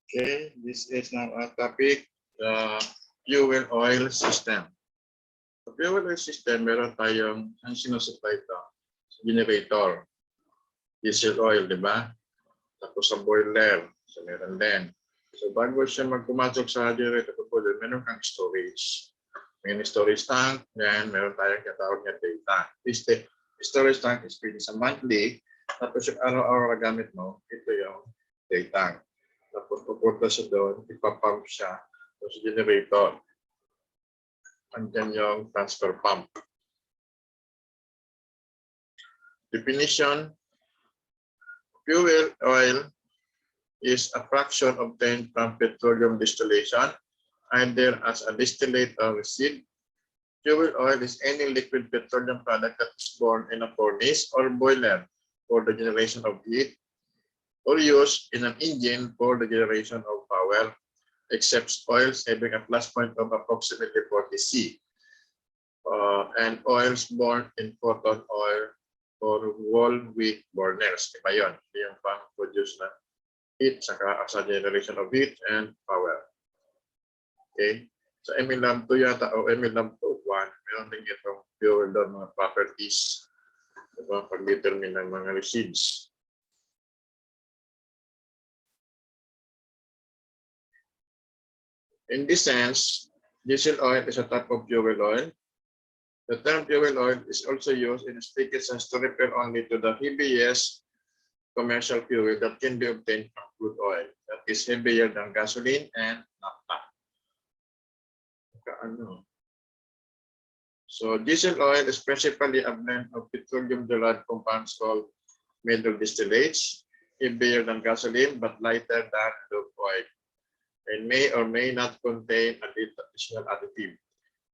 Okay, this is now our topic, the fuel oil system. Sa fuel oil system, meron tayong ang sinusupply ito, generator, diesel oil, di ba? Tapos sa boiler, so meron din. So bago siya magpumasok sa generator o boiler, meron kang storage. May storage tank, yan, meron tayong katawag na day tank. This storage tank is pwede sa monthly, tapos yung araw-araw na gamit mo, ito yung day tank. Tapos pupunta siya doon, ipapump siya sa generator. Andyan yung transfer pump. Definition: fuel oil is a fraction obtained from petroleum distillation, either as a distillate or resid. Fuel oil is any liquid petroleum product that is born in a furnace or boiler for the generation of heat, or used in an engine for the generation of power, except oils having a plus point of approximately 40 C, and oils born in cotton oil or whole wheat burners. Iba yun. Yung pang-produce na heat saka sa generation of heat and power. Okay? Sa MLab 2 yata o MLab 2.1, meron din itong fuel doon, mga properties. Diba? Pag-determine ng mga resids. In this sense, diesel oil is a type of fuel oil. The term fuel oil is also used in a strict sense to refer only to the heaviest commercial fuel that can be obtained from crude oil, that is heavier than gasoline and naphtha. So diesel oil is principally a blend of petroleum-derived compounds called middle distillates, heavier than gasoline but lighter than lube oil, and may or may not contain additional additive.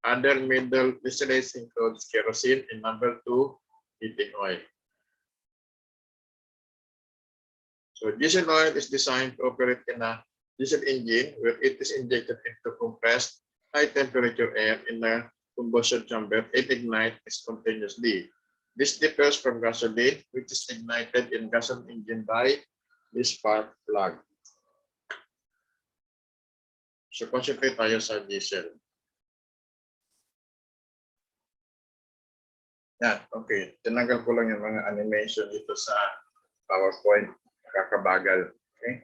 Other middle distillates include kerosene and number 2, heating oil. So diesel oil is designed to operate in a diesel engine where it is injected into compressed high temperature air in a combustion chamber and ignite spontaneously. This differs from gasoline, which is ignited in gasoline engine by the spark plug. So concentrate tayo sa diesel. Yan, okay. Tinanggal ko lang yung mga animation dito sa PowerPoint. Kakabagal. Okay.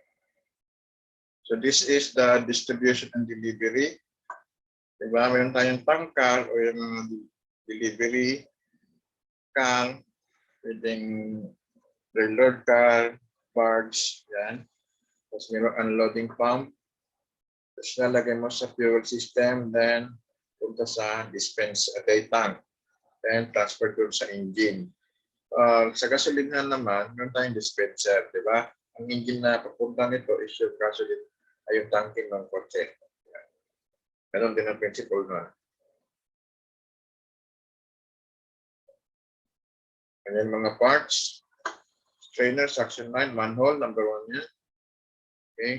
So this is the distribution and delivery. Diba? Meron tayong tank car o yung mga delivery car, pwedeng reload car, barge, yan. Tapos meron unloading pump. Tapos nalagay mo sa fuel system, then punta sa dispense day tank, then transfer doon sa engine. Sa gasolina naman, meron tayong dispenser, di ba? Ang engine na papunta nito is yung gasoline, ay yung tanking ng kotse. Meron din ang principle na. And then mga parts, strainer, suction line, manhole, number 1 yan. Okay.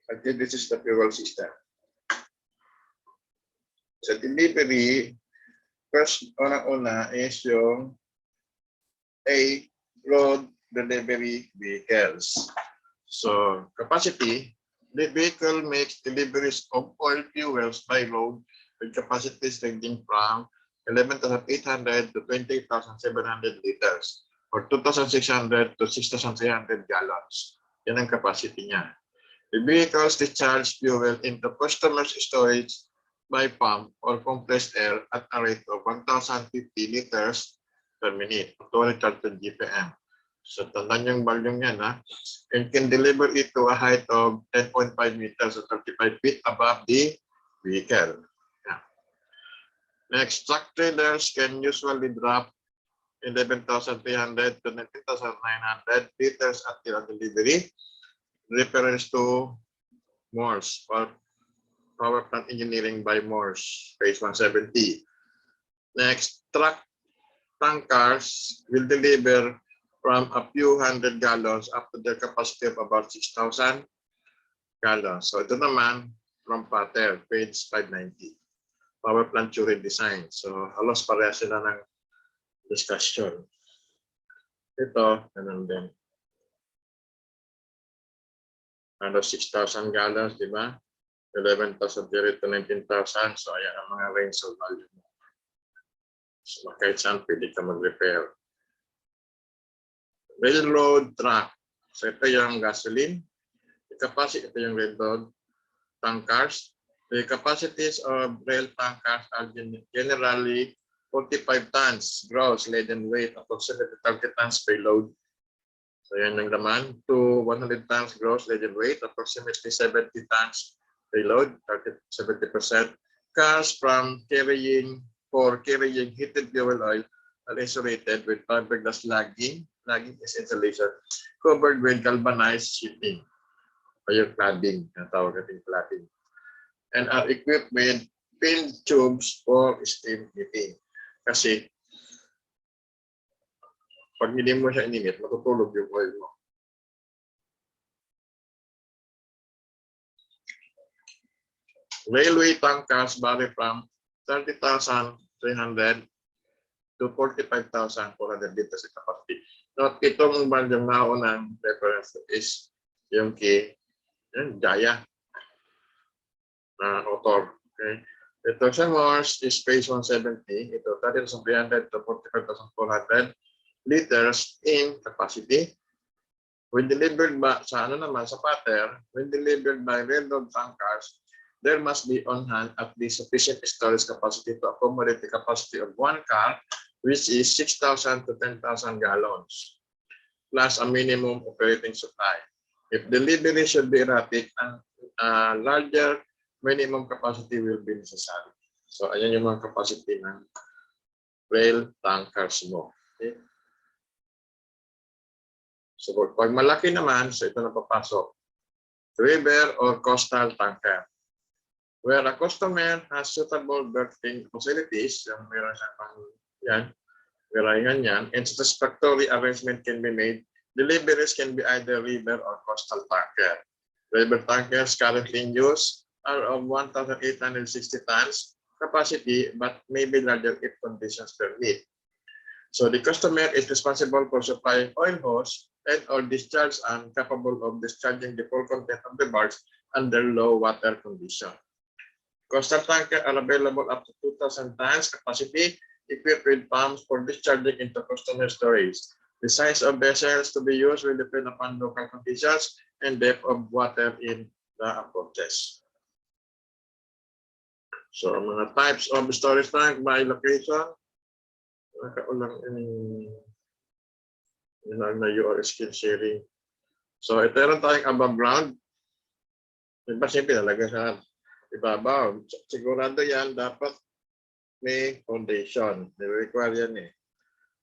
Until this is the fuel system. Sa delivery, first, una is yung A, road delivery vehicles. So, capacity, the vehicle makes deliveries of oil fuels by road with capacities ranging from 11,800 to 20,700 liters or 2,600 to 6,300 gallons. Yan ang capacity niya. The vehicles discharge fuel into customer's storage by pump or compressed air at a rate of 1,050 liters per minute, 230 GPM. So, tandaan yung volume yan, ha? And can deliver it to a height of 10.5 meters or 35 feet above the vehicle. Yeah. Next, truck trailers can usually drop 11,300 to 19,900 liters at the delivery. Reference to Morse or Power Plant Engineering by Morse, page 170. Next, truck tank cars will deliver from a few hundred gallons up to their capacity of about 6,000 gallons. So ito naman from Pater, page 590. Power plant Turing design. So halos pareha sila ng discussion. Ito, ganun din. 6,000 gallons, di ba? 11,000 to 19,000. So, ayan ang mga range of value mo. So, kahit saan pwede ka mag-repair. Railroad track. So, ito yung gasoline. The capacity, ito yung railroad tankers. The capacities of rail tankers are generally 45 tons gross laden weight, approximately 30 tons payload. So, yan yung laman. To 100 tons gross laden weight, approximately 70 tons payload, 70%. Cars from carrying heated fuel oil are insulated with fiberglass lagging is insulation, covered with galvanized sheeting, o yung cladding, natawag natin cladding, and are equipped with pin tubes for steam heating. Kasi, pag hindi mo siya ininit, matutulog yung oil mo. Railway tankers vary from 30,300 to 45,400 liters capacity. Note, itong bandang naunang reference is yung kay Jaya na author. Okay? Ito sa Mars is phase 170. Ito 30,300 to 45,400 liters in capacity. When delivered by, sa pattern, when delivered by railroad tankers, there must be on hand at least sufficient storage capacity to accommodate the capacity of one car, which is 6,000 to 10,000 gallons, plus a minimum operating supply. If delivery should be erratic, a larger minimum capacity will be necessary. So, ayan yung mga capacity ng rail tankers mo. Okay? So, pag malaki naman, so ito na papasok. River or coastal tanker. Where a customer has suitable berthing facilities, yung meron siya pang yan, merayan yan, and satisfactory arrangement can be made, deliveries can be either river or coastal tanker. River tankers currently in use are of 1,860 tons capacity, but may be larger if conditions permit. So the customer is responsible for supplying oil hose and or discharge and capable of discharging the full content of the barge under low water condition. Coastal tanker are available up to 2,000 tons capacity, equipped with pumps for discharging into customer storage. The size of vessels to be used will depend upon local conditions and depth of water in the approaches. So, mga types of storage tank by location. Nakaulang na your skill sharing. So, ito rin tayong above ground. Diba, siyempre talaga sa ibabaw. Sigurado yan, dapat may foundation. Require yan eh.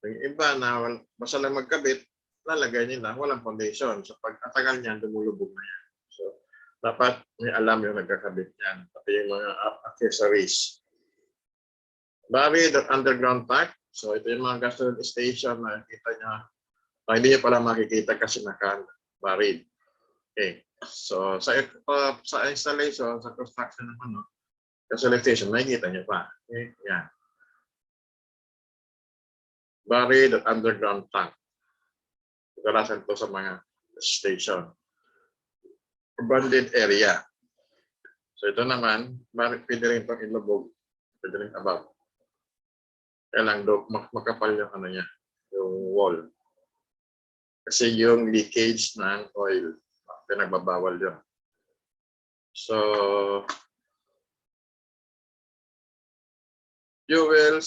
Yung iba na basta lang magkabit, lalagay nila, walang foundation. So pag atagal niyan, dumulubog na yan. So dapat may alam yung nagkakabit yan. Pati yung mga accessories. Buried or underground tank. So ito yung mga gasoline station na kita niya. Hindi niya pala makikita kasi naka-buried. Okay. So sa installation, sa construction ng gasoline station, makikita niyo pa. Okay? Yan. Buried at underground tank. Kadalasan ito sa mga station. Abandoned area. So ito naman, pwede rin itong ilubog. Pwede rin above. Kailang makapal yung niya, yung wall. Kasi yung leakage ng oil, pinagbabawal yun. So, fuel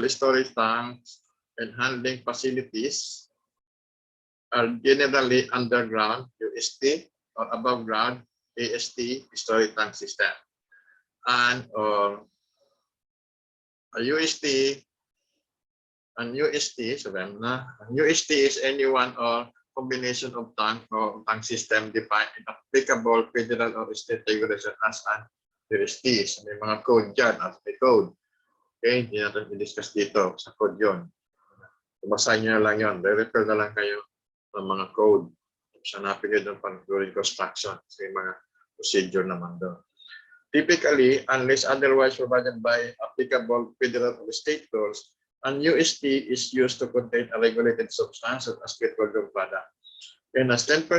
storage tanks and handling facilities are generally underground UST or above ground AST storage tank system. And a UST is any one or combination of tank or tank system defined in applicable federal or state regulation as an UST. So, may mga code dyan as may code. Okay, hindi natin i-discuss dito sa code yun. Basahin nyo na lang yun. Refer na lang kayo ng mga code. Hanapin nyo doon during construction. Kasi mga procedure naman doon. Typically, unless otherwise provided by applicable federal or state laws, an UST is used to contain a regulated substance as petroleum product. and has 10%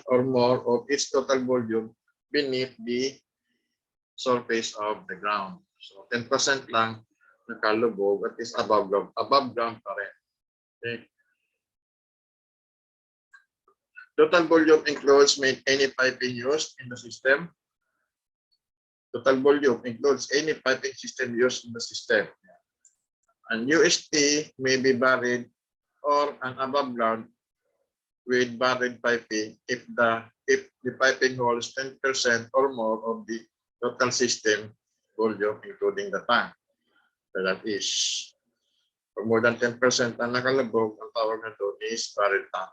or more of its total volume beneath the surface of the ground. So 10% lang nakalubog at is above ground pa rin. Okay. Total volume includes any piping used in the system. Total volume includes any piping system used in the system. An UST may be buried or an above ground with buried piping if the piping holds 10% or more of the total system volume, including the tank. So that is, for more than 10% ang nakalabog, ang tawag na doon is buried tank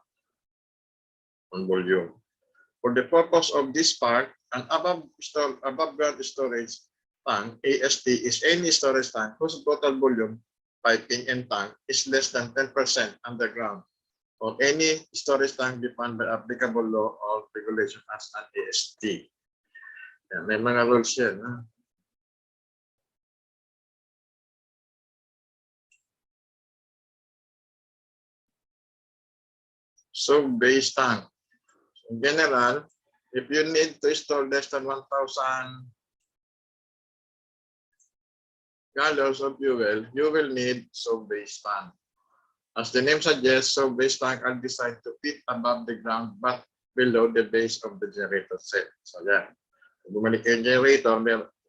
on volume. For the purpose of this part, an above ground storage tank, AST, is any storage tank whose total volume, piping and tank is less than 10% underground, or any storage tank defined by applicable law or regulation as an AST. Yan, may mga rules yan. Ha? So, base tank. In general, if you need to store less than 1,000 gallons of fuel, you will need sub-base tank. As the name suggests, sub-base tank are designed to fit above the ground but below the base of the generator set. So yan. Kung bumalik yung generator,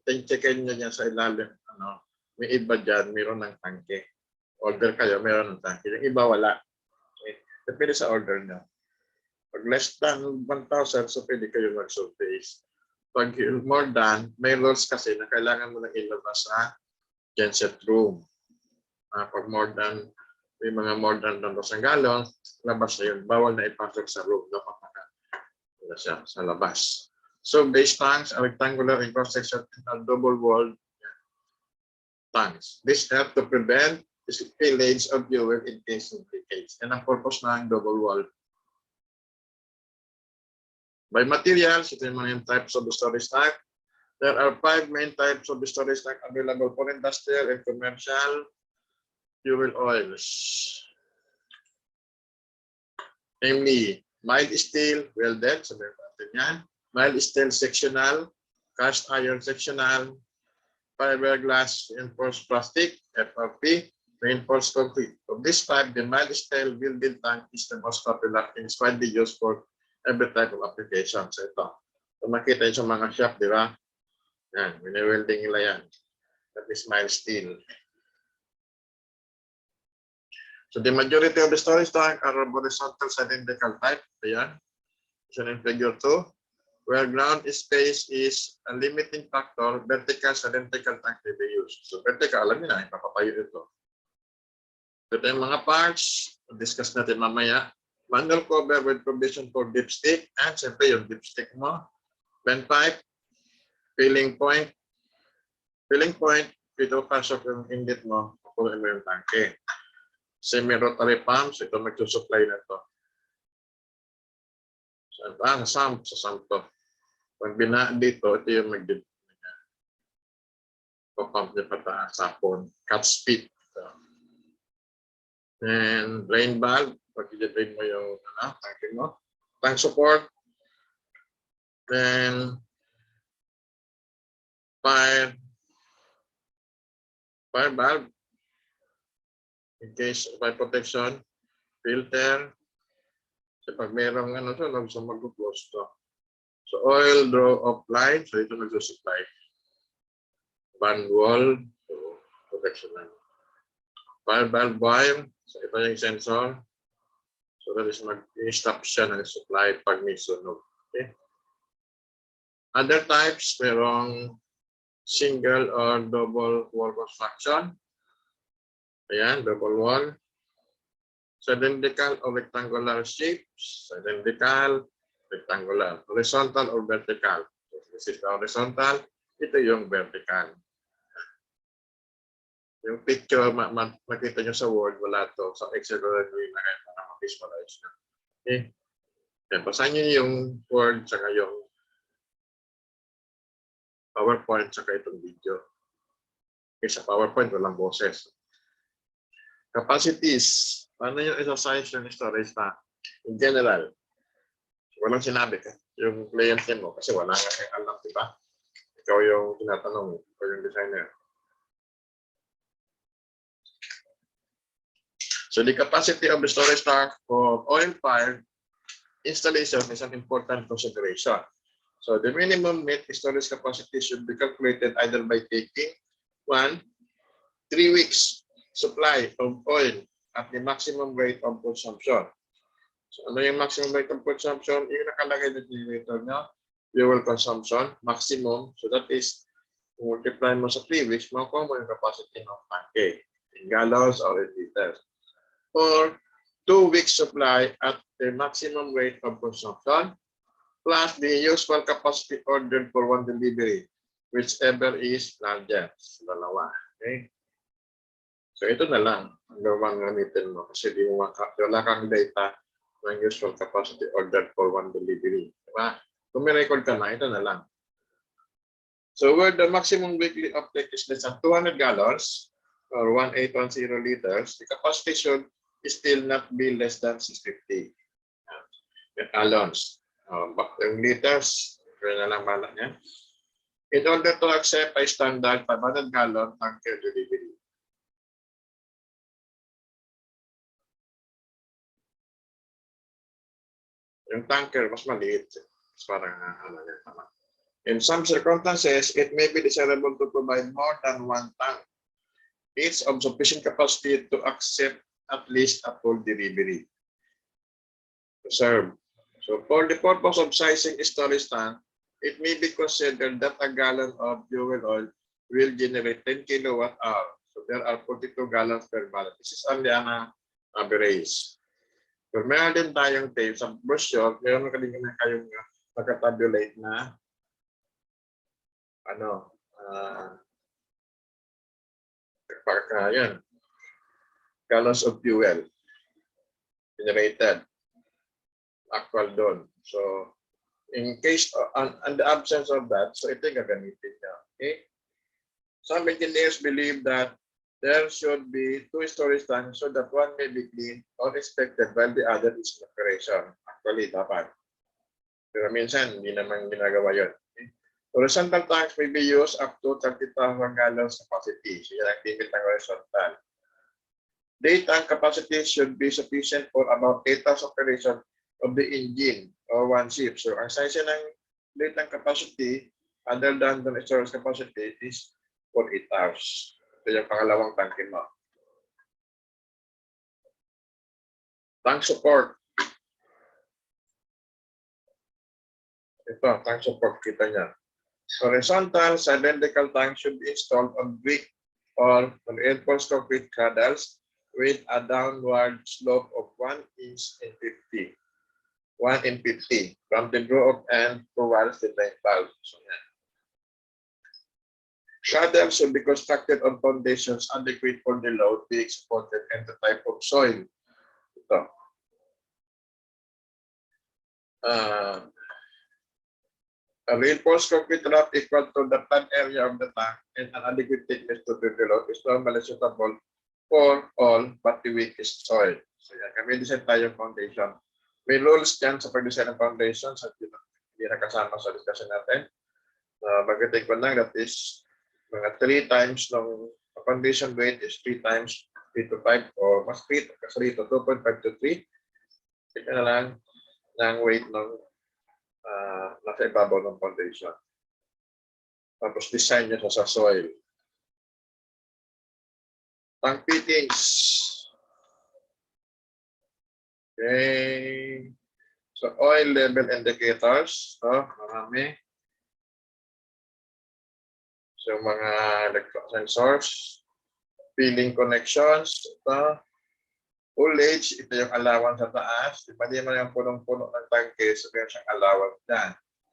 checkin nyo dyan sa ilalim. May iba dyan, mayroon ng tangke. Order kayo, mayroon ng tangke. Yung iba wala. Okay. Depende sa order nyo. Pag less than 1,000, so pwede kayo mag-sub-base. Pag more than, may rules kasi na kailangan mo lang ilabas sa genset room. Pag more than, may mga more than 1,000 gallons, labas na yun. Bawal na ipasok sa room. Dapat siya sa labas. So base tanks are rectangular in cross-section and double-walled tanks. This help to prevent spillage of fuel in case of leakage. And ang purpose ng double-walled. By materials, ito yung mga types of the storage tank. There are 5 main types of the storage tank available for industrial and commercial fuel oils. Namely, mild steel, welded, sabihin natin yan. Mild steel sectional, cast iron sectional, fiberglass reinforced plastic, FRP, reinforced concrete. Of this type, the mild steel welded tank is the most popular and is widely used for every type of application. So ito, kung makita yun sa mga shop, di ba? Yan, wini-welding nila yan. That is mild steel. So the majority of the storage tank are horizontal cylindrical type. Ayan. So in figure 2, where ground space is a limiting factor, vertical cylindrical tank may be used. So vertical, alam niyo na, ipapapayo ito. Ito yung mga parts, discuss natin mamaya. Manual cover with provision for dipstick, and siyempre yung dipstick mo. Bend pipe, filling point. Filling point, ito pasok yung inlet mo, pupunin mo yung tanke. Semi-rotary pumps, ito magsusupply na ito. Sa sump to. Pag bina dito, ito yung mag-pump niya pataas, sapon, cut speed. So, and drain valve, pag i-drain mo yung tanke mo. Tank support. Then, fire valve. In case of fire protection. Filter. So, pag merong so mag-close to. So, oil draw off line. So, ito nagsusupply. Band wall. So, protection na. Fire valve wire. So, ito yung sensor. So, that is mag-stop siya ng supply pag may sunog. Okay. Other types, merong single or double wall construction. Ayan, double wall. Cylindrical or rectangular shapes. Cylindrical, rectangular. Horizontal or vertical. So, this is the horizontal. Ito yung vertical. Yung picture, makita nyo sa Word, wala to. Sa Excel ko rin na kayo para ma-visualize nyo. Okay? Then, basahin nyo yung Word saka yung PowerPoint saka itong video. Okay, sa PowerPoint, walang boses. Capacities. Paano yung exercise yung storage tank? In general, Walang sinabi ka. Yung kliyente mo, kasi wala nga kayong alam, di ba? Ikaw yung tinatanong, ikaw yung designer. So the capacity of the storage tank for oil-fired installation is an important consideration. So the minimum net storage capacity should be calculated either by taking 1, 3 weeks supply of oil at the maximum rate of consumption. So ano yung maximum rate of consumption? Yung nakalagay na generator na fuel consumption, maximum. So that is, multiply mo sa 3 weeks, makuha mo yung capacity ng tanke in gallons or in liters. Or 2 weeks supply at the maximum rate of consumption, plus the usual capacity ordered for one delivery, whichever is larger. Dalawa. Okay? So ito na lang ang gawang gamitin mo kasi di mo wala kang data ng usual capacity ordered for one delivery. Diba? Kung may record ka na, ito na lang. So where the maximum weekly uptake is less than 200 gallons or 1810 liters, the capacity should still not be less than 650 gallons. Yung liters, kaya na lang bala niya. In order to accept a standard 500 gallon tanker delivery. Yung tanker, mas maliit. Parang ano yan. In some circumstances, it may be desirable to provide more than one tank, each of sufficient capacity to accept at least a full delivery. Reserve. So for the purpose of sizing storage tank, it may be considered that a gallon of fuel oil will generate 10 kilowatt-hour. So there are 42 gallons per gallon. This is only an average. Pero meron din tayong tape sa brochure, meron na kayong nakatabulate na yan, gallons of fuel generated, actual doon. So, in case, on the absence of that, so ito yung gagamitin niya. Okay? Some engineers believe that there should be 2 storage tanks so that one may be clean or inspected while the other is in operation. Actually, dapat. Pero minsan, hindi naman ginagawa yun. Okay? Horizontal tanks may be used up to 30,000 gallons capacity. So yan ang limit ng horizontal. Day tank capacity should be sufficient for about 8 hours operation of the engine or one ship. So ang size ng day tank capacity, other than the storage capacity, is for 8 hours. Ito yung pangalawang tankin mo. Tank support. Ito, tank support, kita niya. Horizontal cylindrical tank should be installed on brick or reinforced concrete cradles with a downward slope of 1 inch in 50. 1 in 50 from the draw-off end towards the drain valve. So, yan. Cradles should be constructed on foundations adequate for the load being supported and the type of soil. Ito. A reinforced concrete wrap equal to the plant area of the tank and an adequate thickness to the load is normally suitable for all but the weakest soil. So yan, kami design tayo foundation. May rules dyan sa pag-design ng foundation sa hindi nakasama sa discussion natin. Mag-take ko lang, that is mga 3 times ng foundation weight is 3 times 3 to 5 or mas 3 to 2.5 to 3. Tika na lang ng weight ng nasa ibabaw ng foundation. Tapos design nyo sa soil. Tank fittings. Okay. So oil level indicators. So marami. So mga electron sensors. Filling connections. Ito. Ullage, ito yung allowance sa taas. Diba di man yung punong-puno ng tangke, so meron siyang allowance dyan.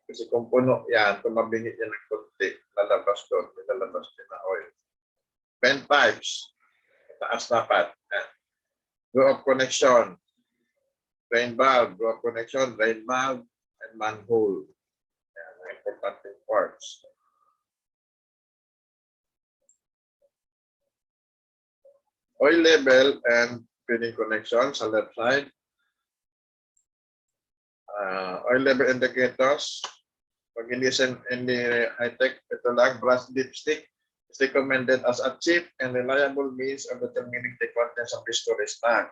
Kasi kung puno yan, tumabingi yan ng kunti, lalabas doon, may lalabas din na oil. Vent pipes, taas dapat. Draw-off connection, drain valve, draw-off connection, drain valve, and manhole. Yan, important parts. Oil level and filling connection sa left side. Oil level indicators. Pag hindi high-tech, ito lang, brass dipstick is recommended as a cheap and reliable means of determining the contents of the storage tank.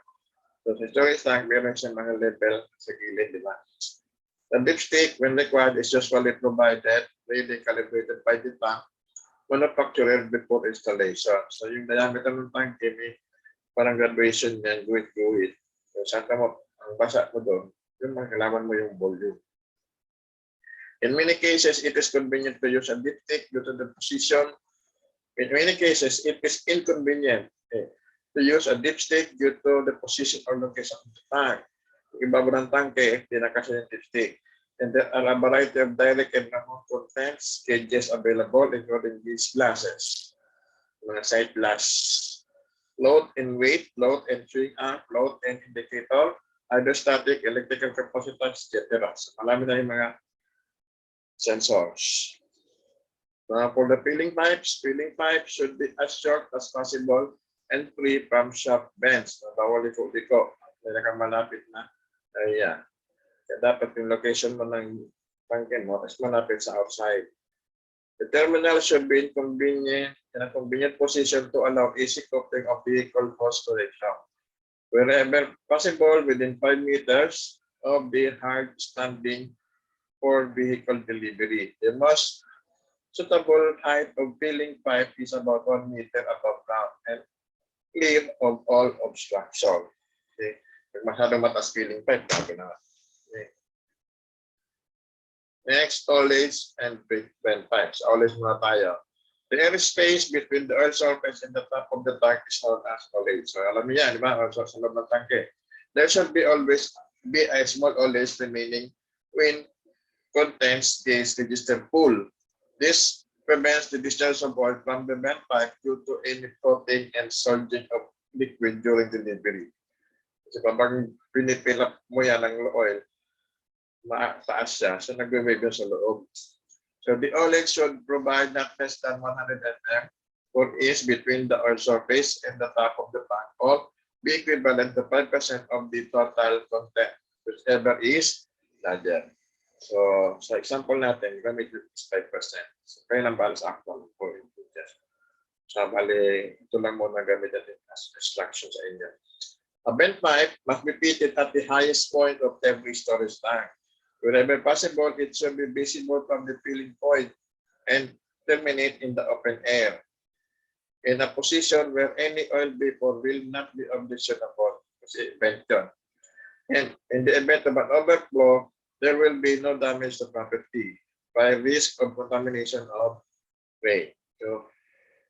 So sa storage tank, meron siyang mga level sa gilid, di ba? The dipstick, when required, is usually provided, ready calibrated by the tank manufacturer before installation. So yung diameter ng tank, may parang graduation yan, guhit-guhit. So saan ka mo, ang basa mo doon, yung kailangan mo yung volume. In many cases, it is convenient to use a dipstick due to the position. In many cases, it is inconvenient to use a dipstick due to the position or location of the tank. Yung ibabaw ng tanke, hindi na kasi yung dipstick. And there are a variety of direct and remote contents, gauges available, including these glasses, mga side glass, load and weight, load and swing arm, load and indicator, hydrostatic, electrical capacitance, etc. So, marami na yung mga sensors. For the filling pipes should be as short as possible and free from sharp bends. Bawal liko-liko. May nakamalapit na area. Kaya dapat yung location mo ng tangke mo is malapit sa outside. The terminal should be in a convenient position to allow easy coupling of vehicle hose connection. Wherever possible, within 5 meters of the hard standing for vehicle delivery. The most suitable height of filling pipe is about 1 meter above ground and clear of all obstruction. Okay. Pag masyadong mataas filling pipe, bago na. Okay. Next, haulage and vent pipes. Haulage muna tayo. The air space between the oil surface and the top of the tank is known as haulage. So alam niyo yan, di ba? Oil surface sa loob ng tanke. There should be always be a small haulage remaining when contains this register pool. This prevents the discharge of oil from the vent pipe due to any coating and surging of liquid during delivery. Kasi kapag pinipil up mo yan ng oil, mataas siya, so nagbe-wave sa loob. So the haulage should provide not less than 100 mm for ease between the oil surface and the top of the tank, or be equivalent to 5% of the total content, whichever is larger. So, sa example natin, gamit is 5%. So, kaya lang bala sa actual po inputs. So, bali, ito lang muna gamit natin as instruction sa inyo. A vent pipe must be fitted at the highest point of every storage tank. Wherever possible, it should be visible from the filling point and terminate in the open air, in a position where any oil vapor will not be objectionable. Kasi vent yun. And in the event of an overflow, there will be no damage to property by risk of contamination of rain. So,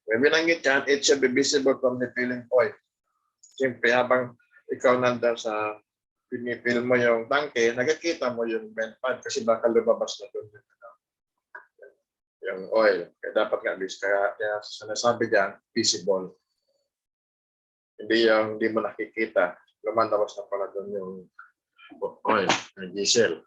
when binanggit yan, it should be visible from the filling point. Siyempre, habang ikaw nandun sa pinipil mo yung tangke, nakikita mo yung vent pad kasi baka lumabas na doon yung oil. Kaya dapat nga, kaya sinasabi dyan, visible. Hindi mo nakikita, lumalabas na pala doon yung oil, yung diesel.